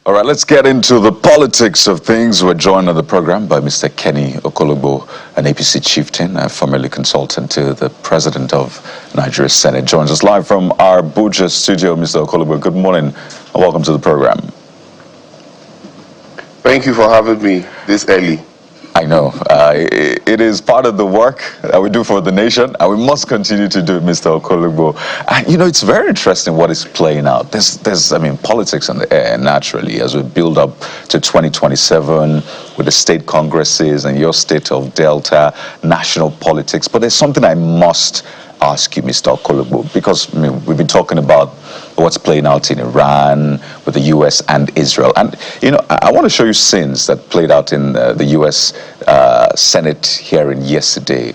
All right, let's get into the politics of things. We're joined on the program by Mr. Kenny Okolugbo, an APC chieftain, formerly consultant to the President of Nigeria's Senate. Joins us live from our Abuja studio. Mr. Okolugbo, good morning and welcome to the program. Thank you for having me this early. I know. It is part of the work that we do for the nation, and we must continue to do it, Mr. Okolugbo. And, you know, it's very interesting what is playing out. There's politics in the air, naturally, as we build up to 2027 with the state congresses and your state of Delta, national politics. But there's something I must ask you, Mr. Okolugbo, because we've been talking about what's playing out in Iran with the U.S. and Israel. And, you know, I want to show you scenes that played out in the U.S. Senate hearing yesterday.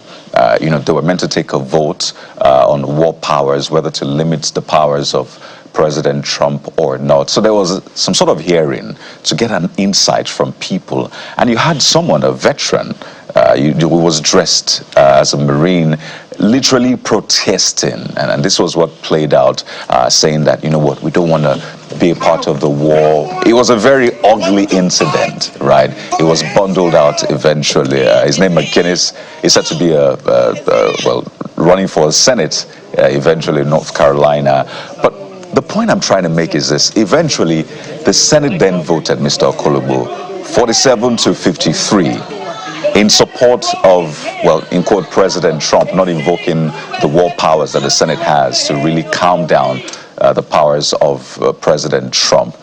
You know, they were meant to take a vote on war powers, whether to limit the powers of President Trump or not. So there was some sort of hearing to get an insight from people. And you had someone, a veteran, who was dressed as a Marine, literally protesting, and this was what played out, saying that, you know what, we don't want to be a part of the war. It was a very ugly incident, right? It was bundled out eventually. His name, McGinnis, is said to be running for the Senate eventually in North Carolina. But the point I'm trying to make is this: eventually, the Senate then voted, Mr. Okolugbo, 47 to 53. In support of, well, in quote, President Trump, not invoking the war powers that the Senate has to really calm down the powers of President Trump.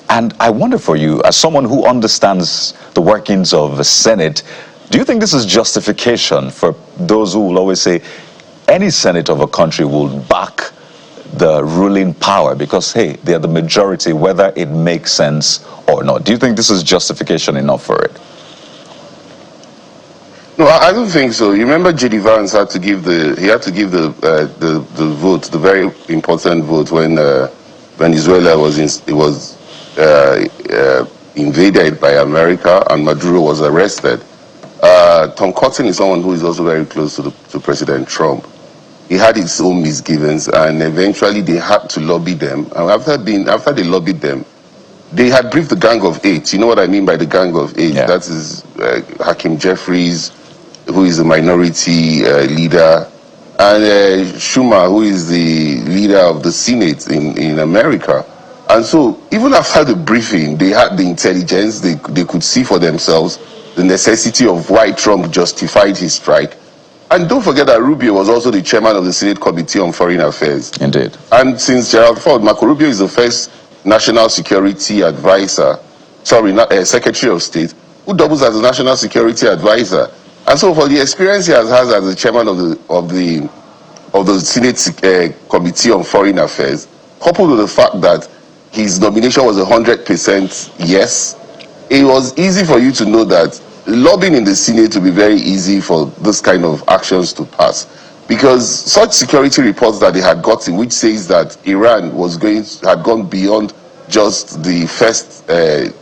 And I wonder for you, as someone who understands the workings of the Senate, do you think this is justification for those who will always say any Senate of a country will back the ruling power because, hey, they're the majority, whether it makes sense or not? Do you think this is justification enough for it? No, I don't think so. You remember J.D. Vance had to give the vote, the very important vote when Venezuela was invaded by America and Maduro was arrested. Tom Cotton is someone who is also very close to President Trump. He had his own misgivings, and eventually they had to lobby them. And after they lobbied them, they had briefed the Gang of Eight. You know what I mean by the Gang of Eight? Yeah. That is Hakeem Jeffries, who is the minority leader, and Schumer, who is the leader of the Senate in America. And so even after the briefing, they had the intelligence, they could see for themselves the necessity of why Trump justified his strike. And don't forget that Rubio was also the chairman of the Senate Committee on Foreign Affairs. Indeed. And since Gerald Ford, Marco Rubio is the first national security advisor, Secretary of State, who doubles as a national security advisor. And so, for the experience he has as the chairman of the Senate Committee on Foreign Affairs, coupled with the fact that his nomination was 100% yes, it was easy for you to know that lobbying in the Senate will be very easy for this kind of actions to pass, because such security reports that they had gotten, which says that Iran had gone beyond just the first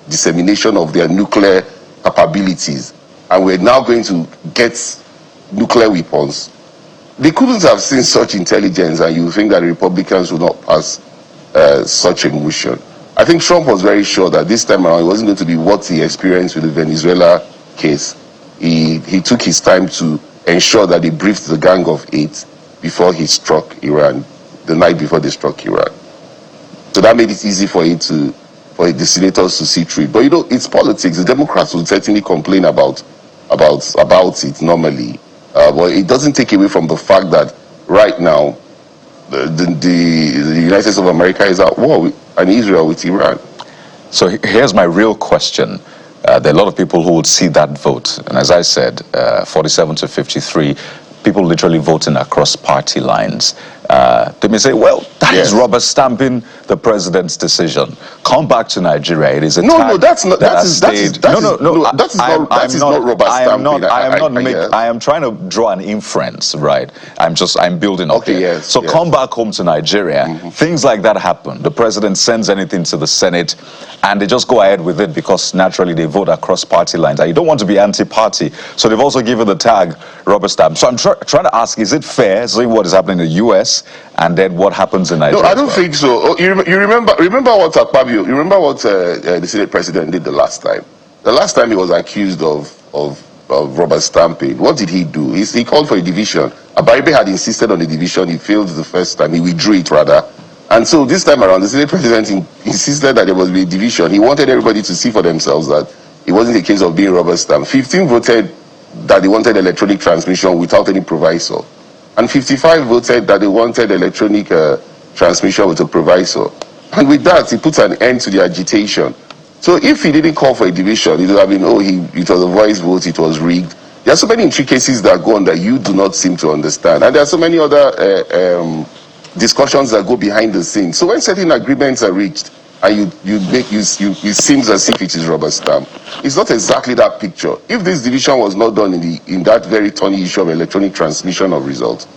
dissemination of their nuclear capabilities, and we're now going to get nuclear weapons. They couldn't have seen such intelligence, and you think that the Republicans would not pass such a motion. I think Trump was very sure that this time around it wasn't going to be what he experienced with the Venezuela case. He took his time to ensure that they briefed the Gang of Eight before he struck Iran, the night before they struck Iran. So that made it easy for the senators to see through it. But you know, it's politics. The Democrats will certainly complain about it normally, but it doesn't take away from the fact that right now the United States of America is at war and Israel with Iran. So here's my real question. There are a lot of people who would see that vote, and as I said, 47 to 53, people literally voting across party lines. They may say, well, that is rubber stamping the president's decision. Come back to Nigeria. It is a no, that's not. That is not rubber stamping. I am trying to draw an inference, right? I'm building up here. Yes, so come back home to Nigeria. Things like that happen. The president sends anything to the Senate, and they just go ahead with it because naturally they vote across party lines. And you don't want to be anti-party, so they've also given the tag rubber stamp. So I'm trying to ask: is it fair, seeing what is happening in the U.S. Yes. And then what happens in No, Nigeria? I don't think so. Oh, you remember what Akpabio, you remember what the Senate president did the last time? The last time he was accused of rubber stamping. What did he do? He called for a division. Abaribe had insisted on a division. He failed the first time. He withdrew it, rather. And so this time around, the Senate president insisted that there must be a division. He wanted everybody to see for themselves that it wasn't a case of being rubber stamped. 15 voted that they wanted electronic transmission without any proviso. And 55 voted that they wanted electronic transmission with a proviso. And with that, he put an end to the agitation. So if he didn't call for a division, it would have been, it was a voice vote, it was rigged. There are so many intricacies that go on that you do not seem to understand. And there are so many other discussions that go behind the scenes. So when certain agreements are reached, and it seems as if it is rubber stamp, it's not exactly that picture. If this division was not done in that very thorny issue of electronic transmission of results,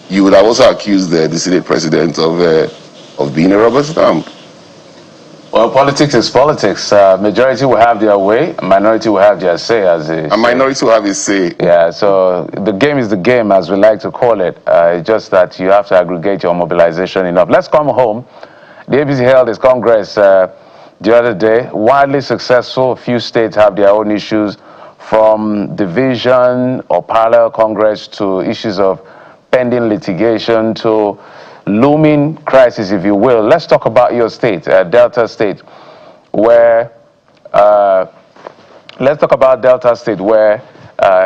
you would have also accused the Senate president of being a rubber stamp. Well, politics is politics. Majority will have their way, minority will have their say, a minority will have a say. Yeah, so the game is the game, as we like to call it. It's just that you have to aggregate your mobilization enough. Let's come home. The APC held its Congress the other day, widely successful. A few states have their own issues, from division or parallel Congress to issues of pending litigation to looming crisis, if you will. Let's talk about your state, Delta State, where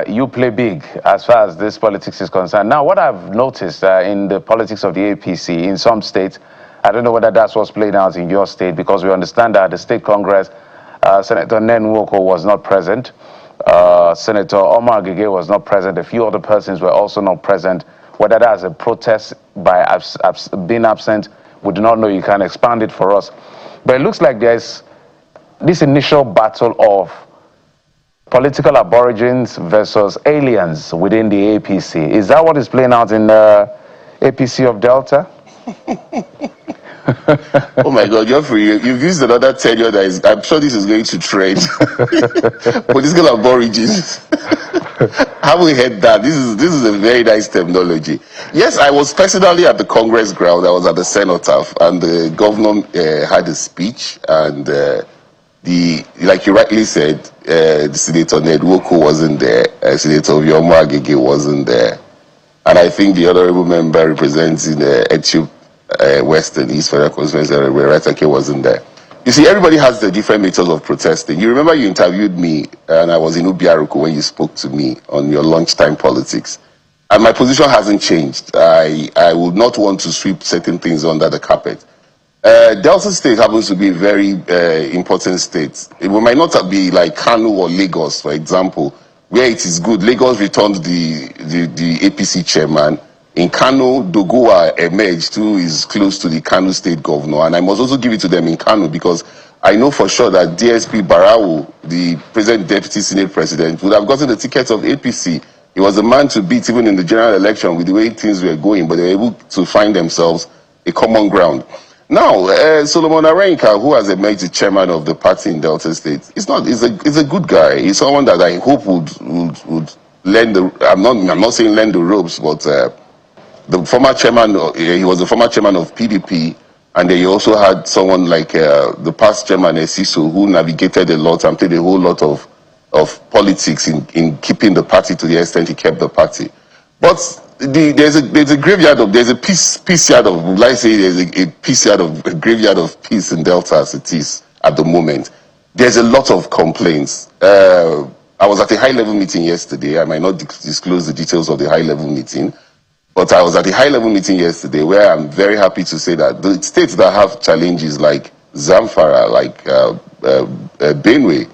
you play big as far as this politics is concerned. Now, what I've noticed in the politics of the APC in some states, I don't know whether that's what's playing out in your state, because we understand that the state Congress, Senator Nwoko was not present, Senator Omar Agege was not present, a few other persons were also not present. Whether that's a protest by being absent, we do not know. You can expand it for us. But it looks like there's this initial battle of political aborigines versus aliens within the APC. Is that what is playing out in the APC of Delta? Oh my God, Geoffrey, you've used another tenure that is, I'm sure this is going to trend. Political aborigines. Haven't we heard that? This is a very nice terminology. Yes, I was personally at the Congress ground. I was at the Cenotaph, and the governor had a speech, and like you rightly said, the Senator Nwoko wasn't there, Senator Omar Agege wasn't there, and I think the honorable member representing Etiop Western East Federal Constituency, Retake, wasn't there. You see, everybody has the different methods of protesting. You remember you interviewed me, and I was in Ubiaruku when you spoke to me on your lunchtime politics. And my position hasn't changed. I would not want to sweep certain things under the carpet. Delta State happens to be a very important state. It might not be like Kano or Lagos, for example, where it is good. Lagos returned the APC chairman. In Kano, Dogowa emerged, who is close to the Kano state governor. And I must also give it to them in Kano, because I know for sure that DSP Barau, the present deputy senate president, would have gotten the ticket of APC. He was the man to beat even in the general election with the way things were going, but they were able to find themselves a common ground. Now, Solomon Arenka, who has emerged the chairman of the party in Delta State, he's a good guy. He's someone that I hope would lend the, I'm not saying lend the ropes, but the former chairman, he was the former chairman of PDP, and then you also had someone like the past chairman, Esiso, who navigated a lot and played a whole lot of politics in keeping the party to the extent he kept the party. But there's a graveyard of, there's a peace yard of, let's say there's a peace yard of, a graveyard of peace in Delta as it is at the moment. There's a lot of complaints. I was at a high-level meeting yesterday. I might not disclose the details of the high-level meeting, but I was at a high-level meeting yesterday where I'm very happy to say that the states that have challenges like Zamfara, like Benue,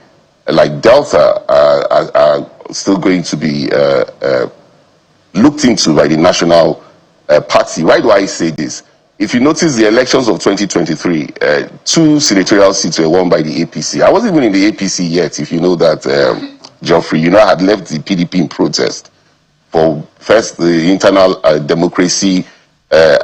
like Delta, are still going to be looked into by the national party. Why do I say this? If you notice the elections of 2023, 2 senatorial seats were won by the APC. I wasn't even in the APC yet, if you know that, Geoffrey. You know, I had left the PDP in protest for first the internal democracy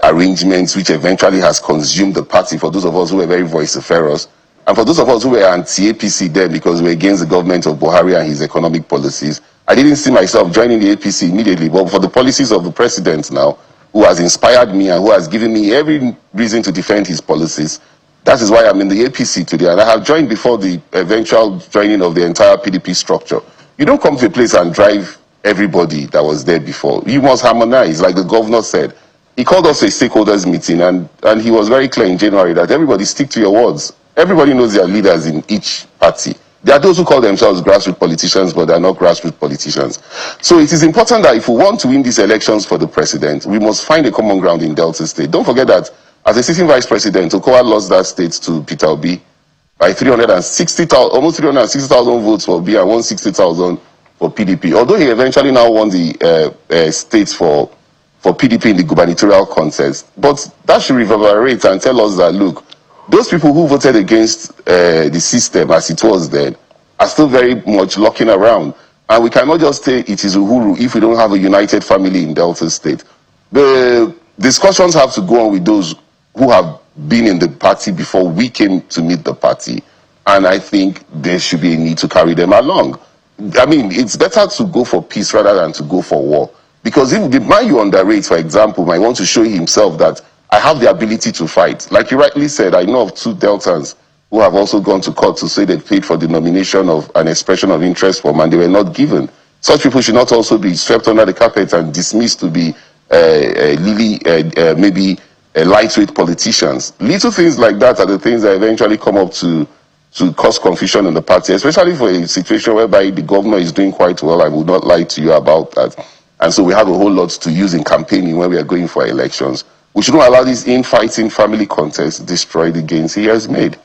arrangements, which eventually has consumed the party, for those of us who were very vociferous, and for those of us who were anti-APC then because we were against the government of Buhari and his economic policies. I didn't see myself joining the APC immediately, but for the policies of the president now, who has inspired me and who has given me every reason to defend his policies. That is why I'm in the APC today, and I have joined before the eventual joining of the entire PDP structure. You don't come to a place and drive everybody that was there before. You must harmonize, like the governor said. He called us a stakeholders meeting, and he was very clear in January that everybody stick to your words. Everybody knows their leaders in each party. There are those who call themselves grassroots politicians, but they're not grassroots politicians. So it is important that if we want to win these elections for the president, we must find a common ground in Delta State. Don't forget that as a sitting vice president, Okowa lost that state to Peter Obi by 360,000, almost 360,000 votes for Obi and 160,000 for PDP. Although he eventually now won the states for PDP in the gubernatorial contest. But that should reverberate and tell us that, look, those people who voted against the system as it was then are still very much looking around. And we cannot just say it is Uhuru if we don't have a united family in Delta State. The discussions have to go on with those who have been in the party before we came to meet the party. And I think there should be a need to carry them along. I mean, it's better to go for peace rather than to go for war. Because if the man you underrate, for example, might want to show himself that I have the ability to fight. Like you rightly said, I know of 2 Deltans who have also gone to court to say they paid for the nomination of an expression of interest form and they were not given. Such people should not also be swept under the carpet and dismissed to be maybe lightweight politicians. Little things like that are the things that eventually come up to cause confusion in the party, especially for a situation whereby the governor is doing quite well. I would not lie to you about that. And so we have a whole lot to use in campaigning when we are going for elections. We shouldn't allow this infighting family contest destroy the gains he has made.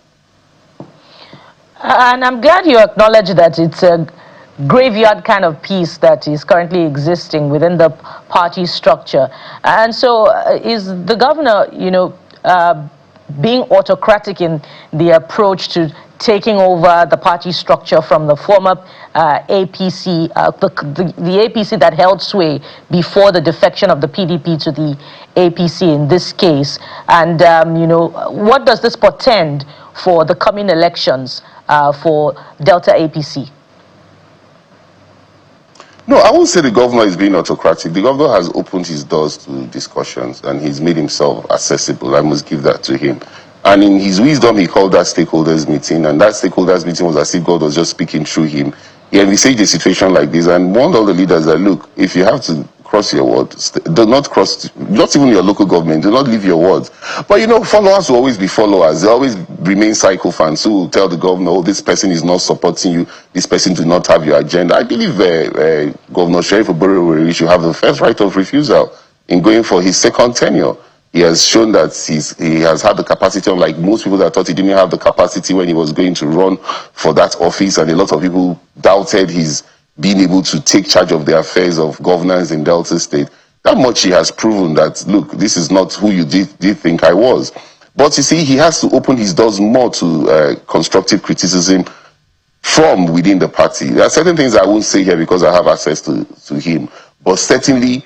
And I'm glad you acknowledge that it's a graveyard kind of peace that is currently existing within the party structure. And so is the governor, being autocratic in the approach to taking over the party structure from the former APC, the APC that held sway before the defection of the PDP to the APC in this case? And, what does this portend for the coming elections for Delta APC? No, I won't say the governor is being autocratic. The governor has opened his doors to discussions and he's made himself accessible. I must give that to him. And in his wisdom, he called that stakeholders meeting, and that stakeholders meeting was as if God was just speaking through him. He envisaged a situation like this and warned all the leaders that, look, if you have to cross your word, do not cross, not even your local government, do not leave your words. But followers will always be followers. They always remain psychophans who will tell the governor, oh, this person is not supporting you, this person do not have your agenda. I believe Governor Sheriff Oborevwori should have the first right of refusal in going for his second tenure. He has shown that he has had the capacity, unlike most people that thought he didn't have the capacity when he was going to run for that office, and a lot of people doubted his being able to take charge of the affairs of governance in Delta State. That much he has proven that, look, this is not who you did think I was. But you see, he has to open his doors more to constructive criticism from within the party. There are certain things I won't say here because I have access to him, but certainly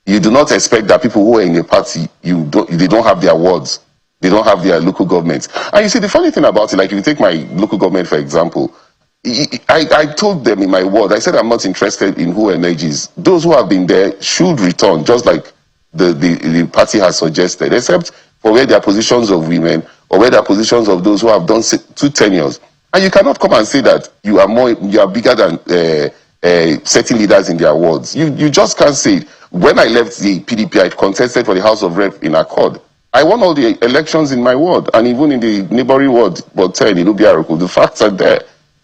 you do not expect that people who are in a party, they don't have their wards, they don't have their local governments. And you see, the funny thing about it, like if you take my local government, for example, I told them in my ward, I said I'm not interested in who emerges. Those who have been there should return, just like the party has suggested, except for where there are positions of women or where there are positions of those who have done 2 tenures. And you cannot come and say that you are bigger than certain leaders in their wards. You just can't say it. When I left the PDP, I contested for the House of Rep in Accord. I won all the elections in my ward, and even in the neighboring ward, but 10 in Ubiaruku, the facts are there.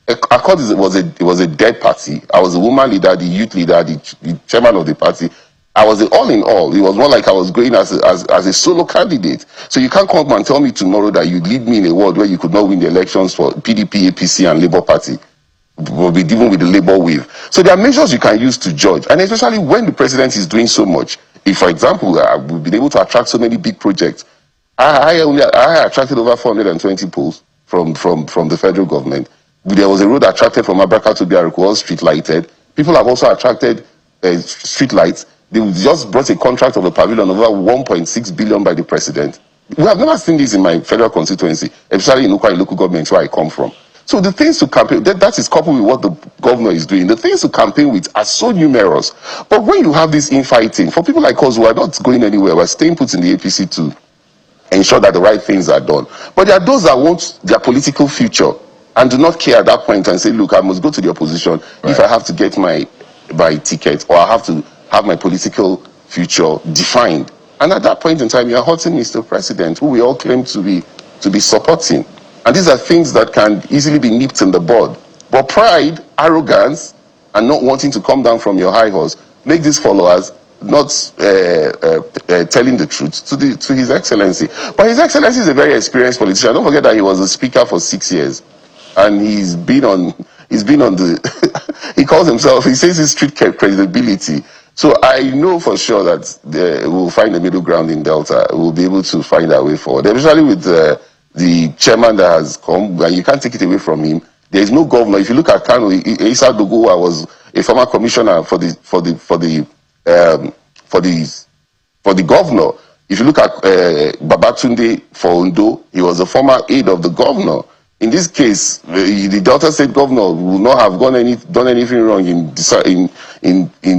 Accord was a dead party. I was the woman leader, the youth leader, the chairman of the party. I was the all in all. It was more like I was going as a solo candidate. So you can't come and tell me tomorrow that you lead me in a ward where you could not win the elections for PDP, APC, and Labour Party. Will be dealing with the labor wave. So there are measures you can use to judge, and especially when the president is doing so much. If, for example, we've been able to attract so many big projects, I attracted over 420 poles from the federal government. There was a road attracted from Abraka to Biaruku, all street lighted. People have also attracted street lights. They just brought a contract of a pavilion over 1.6 billion by the president. We have never seen this in my federal constituency, especially in Ukwa local government where I come from. So the things to campaign, that is coupled with what the governor is doing. The things to campaign with are so numerous. But when you have this infighting, for people like us who are not going anywhere, we're staying put in the APC to ensure that the right things are done. But there are those that want their political future and do not care at that point and say, look, I must go to the opposition if I have to get my ticket, or I have to have my political future defined. And at that point in time, you are hurting Mr. President, who we all claim to be supporting. And these are things that can easily be nipped in the bud. But pride, arrogance, and not wanting to come down from your high horse make these followers not telling the truth to His Excellency. But His Excellency is a very experienced politician. Don't forget that he was the speaker for 6 years, and he's been on the he calls himself, he says his street credibility. So I know for sure that we'll find a middle ground in Delta. We'll be able to find our way forward, especially with the chairman that has come, and you can't take it away from him. There is no governor. If you look at Kano, Issa Doguwa was a former commissioner for the governor. If you look at Babatunde for Ondo, he was a former aide of the governor. In this case, the Delta State governor will not have done anything wrong in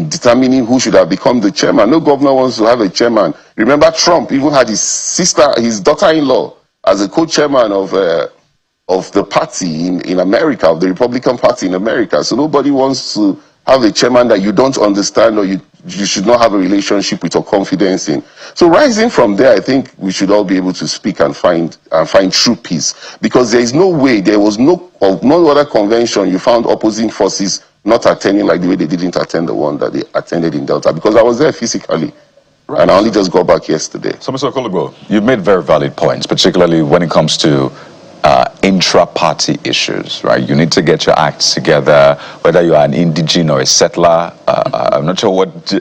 determining who should have become the chairman. No governor wants to have a chairman. Remember, Trump even had his daughter-in-law, as a co-chairman of the party in America, of the Republican Party in America. So nobody wants to have a chairman that you don't understand, or you should not have a relationship with or confidence in. So rising from there, I think we should all be able to speak and find true peace, because there is no way, there was no other convention you found opposing forces not attending like the way they didn't attend the one that they attended in Delta, because I was there physically. Right. And I only just got back yesterday. So, Mr. Okolugbo, you've made very valid points, particularly when it comes to intra-party issues, right? You need to get your acts together, whether you are an indigene or a settler, I'm not sure what,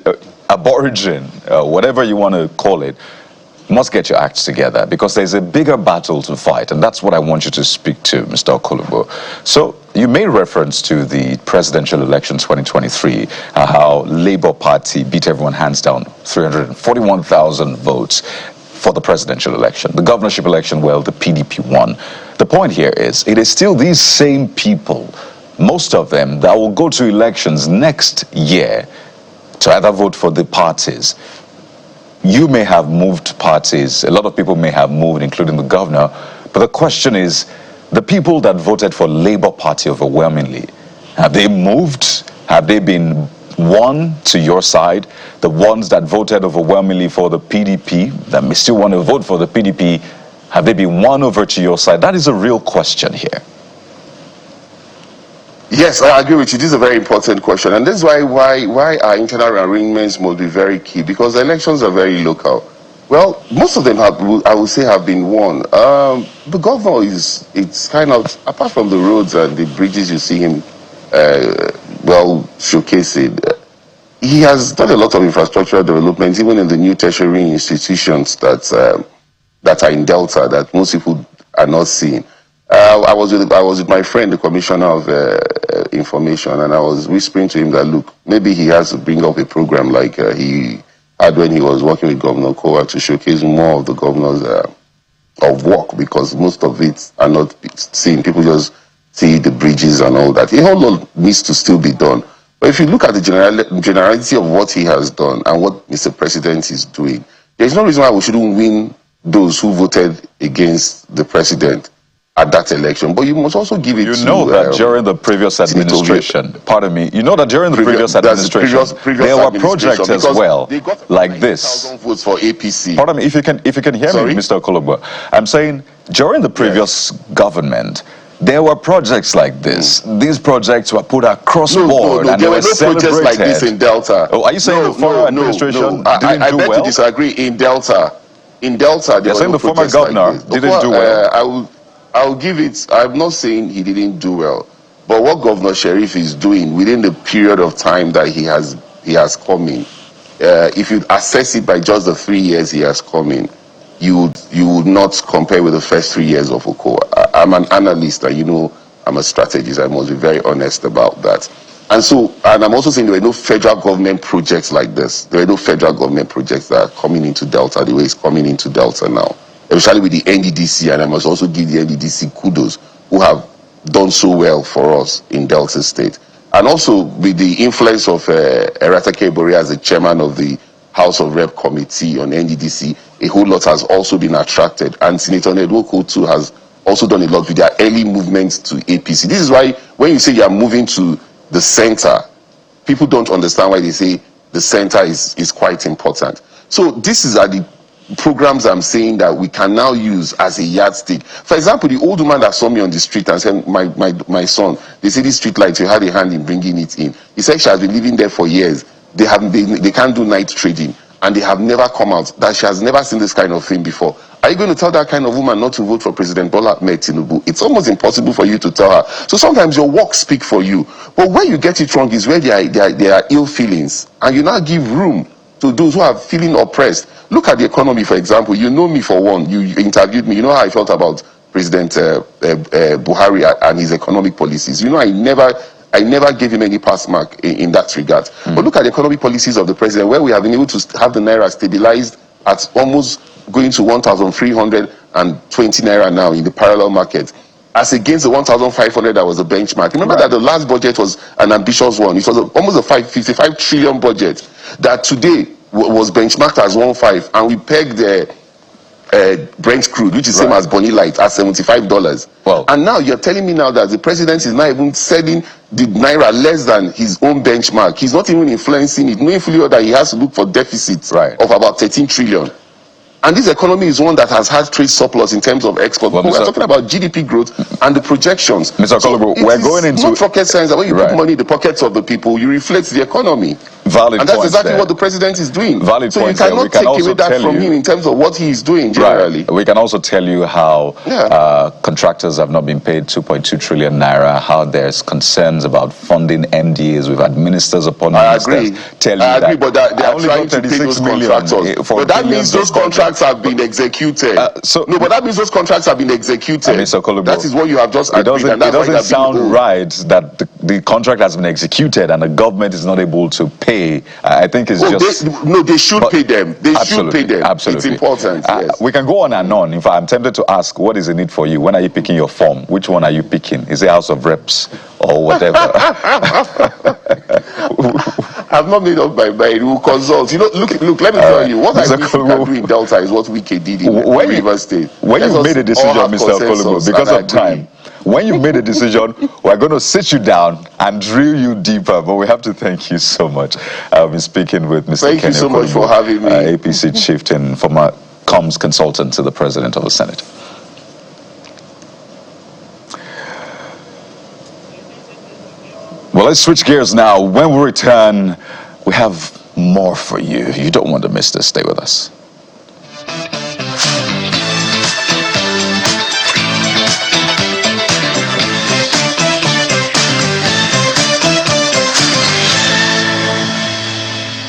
aborigine, whatever you want to call it, must get your acts together, because there's a bigger battle to fight, and that's what I want you to speak to, Mr. Okolugbo. So you made reference to the presidential election 2023, how Labour Party beat everyone hands down, 341,000 votes for the presidential election. The governorship election, well, the PDP won. The point here is, it is still these same people, most of them, that will go to elections next year to either vote for the parties. You may have moved parties, a lot of people may have moved, including the governor, but the question is, the people that voted for Labour Party overwhelmingly, have they moved? Have they been won to your side? The ones that voted overwhelmingly for the PDP, that may still want to vote for the PDP, have they been won over to your side? That is a real question here. Yes, I agree with you. This is a very important question, and this is why our internal arrangements must be very key, because the elections are very local. Well, most of them I would say, have been won. The governor it's kind of, apart from the roads and the bridges you see him showcasing, he has done a lot of infrastructural development, even in the new tertiary institutions that are in Delta, that most people are not seeing. I was with my friend, the Commissioner of Information, and I was whispering to him that, look, maybe he has to bring up a program like he had when he was working with Governor Kowa, to showcase more of the governor's of work, because most of it are not seen. People just see the bridges and all that. A whole lot needs to still be done. But if you look at the generality of what he has done and what Mr. President is doing, there's no reason why we shouldn't win those who voted against the president at that election. But you must also give it to... You know that during the previous administration, pardon me, you know that during the previous administration, there were projects as well, like this. Votes for APC. Pardon me, if you can hear me, Mr. Okolugbo. I'm saying, during the previous government, there were projects like this. These projects were put across the board, and there were no projects like this in Delta. Oh, are you saying the former administration didn't do well? I beg to disagree. In Delta, you're saying the former governor didn't do well? I'll give it. I'm not saying he didn't do well, but what Governor Sheriff is doing within the period of time that he has come in, if you assess it by just the 3 years he has come in, you would not compare with the first 3 years of Okowa. I'm an analyst, and you know I'm a strategist. I must be very honest about that. And I'm also saying there are no federal government projects like this. There are no federal government projects that are coming into Delta the way it's coming into Delta now, especially with the NDDC. And I must also give the NDDC kudos, who have done so well for us in Delta State. And also with the influence of Erata Kebori as the chairman of the House of Rep Committee on NDDC, a whole lot has also been attracted. And Senator Nedwoko too has also done a lot with their early movements to APC. This is why when you say you are moving to the center, people don't understand why they say the center is quite important. So this is the programs I'm saying that we can now use as a yardstick. For example, the old woman that saw me on the street and said, my son, they say this street light, you had a hand in bringing it in. He said she has been living there for years. They can't do night trading, and they have never come out, that she has never seen this kind of thing before. Are you going to tell that kind of woman not to vote for President Bola Ahmed Tinubu? It's almost impossible for you to tell her. So sometimes your works speak for you. But where you get it wrong is where there are ill feelings, and you now give room to those who are feeling oppressed. Look at the economy, for example. You know me for one. You interviewed me. You know how I felt about President Buhari and his economic policies. You know, I never gave him any pass mark in that regard. But look at the economic policies of the president, where we have been able to have the naira stabilized at almost going to 1,320 naira now in the parallel market, as against the 1,500 that was the benchmark. Remember that the last budget was an ambitious one. It was almost a 55 trillion budget that today was benchmarked as 1.5, and we pegged the Brent crude, which is same as Bonny Light, at $75. Well, and now you're telling me now that the president is not even selling the naira less than his own benchmark. He's not even influencing it, knowing fully that he has to look for deficits of about 13 trillion. And this economy is one that has had trade surplus in terms of export. Well, we're talking about GDP growth and the projections. Mr. Okolugbo, we're going into... It's not rocket science that when you put money in the pockets of the people, you reflect the economy. Valid and that's exactly what the president is doing. Valid so you cannot take away that from him in terms of what he is doing generally. We can also tell you how contractors have not been paid 2.2 trillion naira, how there's concerns about funding MDAs. We've had ministers upon ministers tell you I agree, but they are trying to pay those contractors. But that means those contracts have been executed. But that means those contracts have been executed. Mr. Okolugbo, that is what you have just agreed. It doesn't sound right that the contract has been executed and the government is not able to pay. I think it's they should pay them. They should pay them. Absolutely. It's important. Yes. We can go on and on. In fact, I'm tempted to ask, what is the need for you? When are you picking your form? Which one are you picking? Is it House of Reps or whatever? I've not made up my mind. We'll consult. You know, look. Let me tell you. What I wish we can do in Delta is what Wike did in River State. When you made a decision, Mr. Okolugbo, because of time. When you made a decision, we're going to sit you down and drill you deeper. But we have to thank you so much. I've been speaking with Mr. Thank you so much for having me. APC chieftain, former comms consultant to the President of the Senate. Well, let's switch gears now. When we return, we have more for you. You don't want to miss this. Stay with us.